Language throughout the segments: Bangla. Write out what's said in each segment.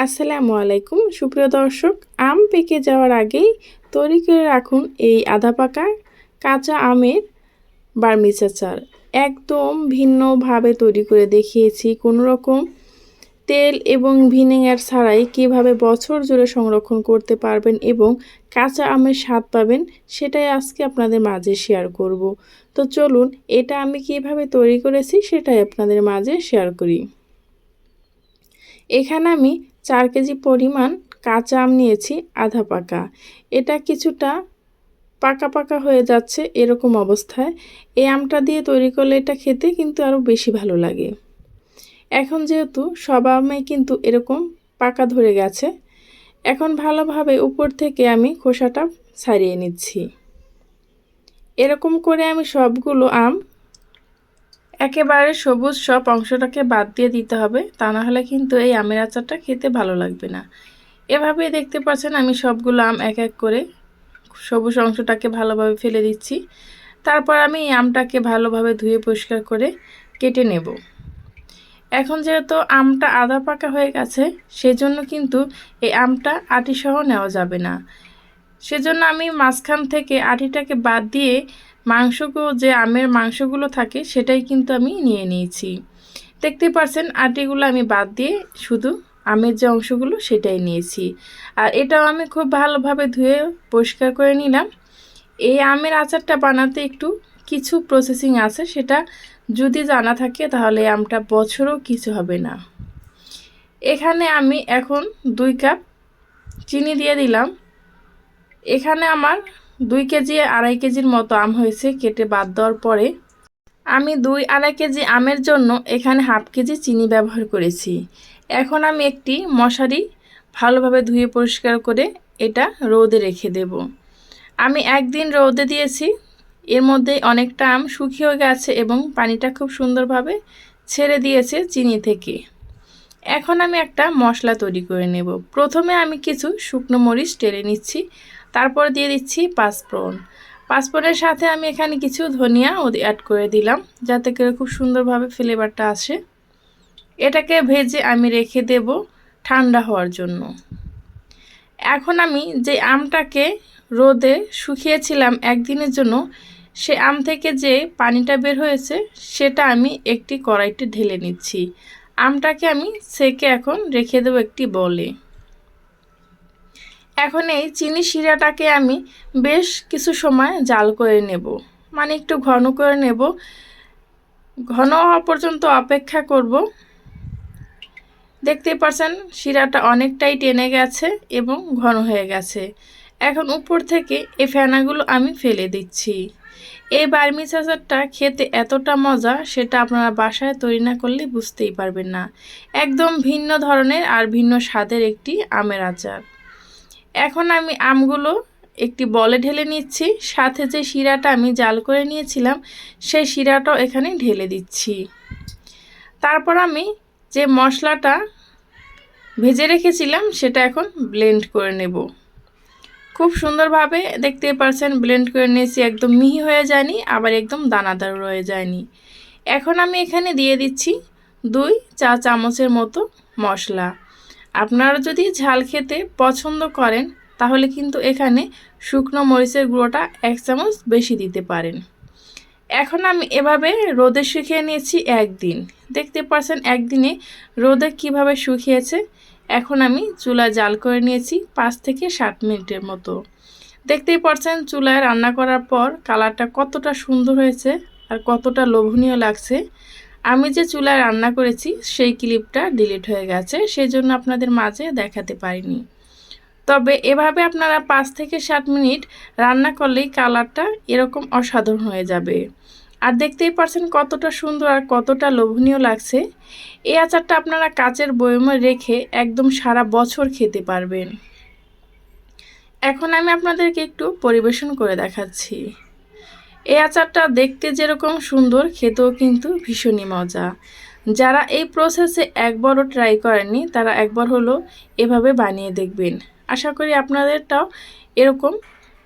আসসালামু আলাইকুম সুপ্রিয় দর্শক, আম পেকে যাওয়ার আগেই তৈরি করে রাখুন এই আধা পাকা কাঁচা আমের বার্মিজ আচার। একদম ভিন্নভাবে তৈরি করে দেখিয়েছি। কোনো রকম তেল এবং ভিনেগার ছাড়াই কিভাবে বছর জুড়ে সংরক্ষণ করতে পারবেন এবং কাঁচা আমের স্বাদ পাবেন, সেটাই আজকে আপনাদের মাঝে শেয়ার করব। তো চলুন, এটা আমি কিভাবে তৈরি করেছি সেটাই আপনাদের মাঝে শেয়ার করি। এখানে আমি 4 কেজি পরিমাণ কাঁচা আম নিয়েছি আধা পাকা। এটা কিছুটা পাকা পাকা হয়ে যাচ্ছে এরকম অবস্থায়। এই আমটা দিয়ে তৈরি করলে এটা খেতে কিন্তু আরও বেশি ভালো লাগে। এখন যেহেতু সব আমে কিন্তু এরকম পাকা ধরে গেছে, এখন ভালোভাবে উপর থেকে আমি খোসাটা ছাড়িয়ে নিচ্ছি। এরকম করে আমি সবগুলো আম একেবারে সবুজ সব অংশটাকে বাদ দিয়ে দিতে হবে, তা না হলে কিন্তু এই আমের আচারটা খেতে ভালো লাগবে না। এভাবেই দেখতে পাচ্ছেন আমি সবগুলো আম এক এক করে সবুজ অংশটাকে ভালোভাবে ফেলে দিচ্ছি। তারপর আমি এই আমটাকে ভালোভাবে ধুয়ে পরিষ্কার করে কেটে নেব। এখন যেহেতু আমটা আধা পাকা হয়ে গেছে, সেজন্য কিন্তু এই আমটা আটিসহ নেওয়া যাবে না। সেজন্য আমি মাঝখান থেকে আটিটাকে বাদ দিয়ে মাংসগুলো, যে আমের মাংসগুলো থাকে, সেটাই কিন্তু আমি নিয়ে নিয়েছি। দেখতে পাচ্ছেন আটিগুলো আমি বাদ দিয়ে শুধু আমের যে অংশগুলো সেটাই নিয়েছি। আর এটাও আমি খুব ভালোভাবে ধুয়ে পরিষ্কার করে নিলাম। এই আমের আচারটা বানাতে একটু কিছু প্রসেসিং আছে, সেটা যদি জানা থাকে তাহলে আমটা বছরও কিছু হবে না। এখানে আমি এখন 2 কাপ চিনি দিয়ে দিলাম। এখানে আমার 2 কেজি 2.5 কেজির মতো আম হয়েছে কেটে বাদ দেওয়ার পরে। আমি 2-2.5 কেজি আমের জন্য এখানে হাফ কেজি চিনি ব্যবহার করেছি। এখন আমি একটি মশারি ভালোভাবে ধুয়ে পরিষ্কার করে এটা রোদে রেখে দেব। আমি একদিন রোদে দিয়েছি, এর মধ্যে অনেকটা আম শুকিয়ে গেছে এবং পানিটা খুব সুন্দরভাবে ছেড়ে দিয়েছে চিনি থেকে। এখন আমি একটা মশলা তৈরি করে নেব। প্রথমে আমি কিছু শুকনো মরিচ টেলে নিচ্ছি, তারপর দিয়ে দিচ্ছি পাঁচফোড়ন। পাঁচফোড়নের সাথে আমি এখানে কিছু ধনিয়া অ্যাড করে দিলাম, যাতে করে খুব সুন্দরভাবে ফ্লেভারটা আসে। এটাকে ভেজে আমি রেখে দেব ঠান্ডা হওয়ার জন্য। এখন আমি যে আমটাকে রোদে শুকিয়েছিলাম একদিনের জন্য, সে আম থেকে যে পানিটা বের হয়েছে সেটা আমি একটি কড়াইতে ঢেলে নিচ্ছি। আমটাকে আমি সেকে এখন রেখে দেবো একটি বলে। এখন এই চিনি শিরাটাকে আমি বেশ কিছু সময় জাল করে নেব, মানে একটু ঘন করে নেব। ঘন হওয়া পর্যন্ত অপেক্ষা করব। দেখতেই পাচ্ছেন শিরাটা অনেকটাই টেনে গেছে এবং ঘন হয়ে গেছে। এখন উপর থেকে এই ফেনাগুলো আমি ফেলে দিচ্ছি। এই বার্মিজ আচারটা খেতে এতটা মজা, সেটা আপনারা বাসায় তৈরি না করলে বুঝতেই পারবেন না। একদম ভিন্ন ধরনের আর ভিন্ন স্বাদের একটি আমের আচার। এখন আমি আমগুলো একটি বলে ঢেলে নিচ্ছি, সাথে যে শিরাটা আমি জাল করে নিয়েছিলাম সেই শিরাটাও এখানে ঢেলে দিচ্ছি। তারপর আমি যে মশলাটা ভেজে রেখেছিলাম সেটা এখন ব্লেন্ড করে নেব। খুব সুন্দরভাবে দেখতে পাচ্ছেন ব্লেন্ড করে নিয়েছি, একদম মিহি হয়ে যায়নি, আবার একদম দানাদার রয়ে যায়নি। এখন আমি এখানে দিয়ে দিচ্ছি 2 চা চামচের মতো মশলা। আপনারা যদি ঝাল খেতে পছন্দ করেন তাহলে কিন্তু এখানে শুকনো মরিচের গুঁড়োটা 1 চামচ বেশি দিতে পারেন। এখন আমি এভাবে রোদে শুকিয়ে নিয়েছি একদিন। দেখতে পাচ্ছেন একদিনে রোদে কিভাবে শুকিয়েছে। এখন আমি চুলায় জাল করে নিয়েছি 5 থেকে 7 মিনিটের মতো। দেখতেই পাচ্ছেন চুলায় রান্না করার পর কালারটা কতটা সুন্দর হয়েছে আর কতটা লোভনীয় লাগছে। আমি যে চুলায় রান্না করেছি সেই ক্লিপটা ডিলিট হয়ে গেছে, সেজন্য আপনাদের মাঝে দেখাতে পারিনি। তবে এভাবে আপনারা 5 থেকে 7 মিনিট রান্না করলেই কালারটা এরকম অসাধারণ হয়ে যাবে। আর দেখতেই পাচ্ছেন কতটা সুন্দর আর কতটা লোভনীয় লাগছে। এই আচারটা আপনারা কাচের বয়মে রেখে একদম সারা বছর খেতে পারবেন। এখন আমি আপনাদেরকে একটু পরিবেশন করে দেখাচ্ছি। এই আচারটা দেখতে যেরকম সুন্দর, খেতেও কিন্তু ভীষণই মজা। যারা এই প্রসেসে একবারও ট্রাই করেননি তারা একবার হলো এভাবে বানিয়ে দেখবেন। আশা করি আপনাদেরটাও এরকম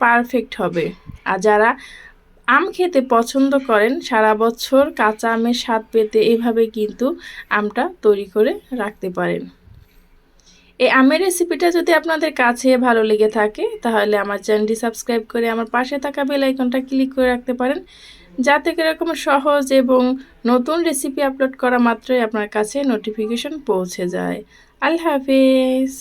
পারফেক্ট হবে। আর যারা আম খেতে পছন্দ করেন, সারা বছর কাঁচা আমের স্বাদ পেতে এভাবে কিন্তু আমটা তৈরি করে রাখতে পারেন। এই আমের রেসিপিটা যদি আপনাদের কাছে ভালো লেগে থাকে তাহলে আমার চ্যানেলটি সাবস্ক্রাইব করে আমার পাশে থাকা বেল আইকনটা ক্লিক করে রাখতে পারেন, যাতে এরকম সহজ এবং নতুন রেসিপি আপলোড করা মাত্রই আপনার কাছে নোটিফিকেশন পৌঁছে যায়। আল্লাহ হাফেজ।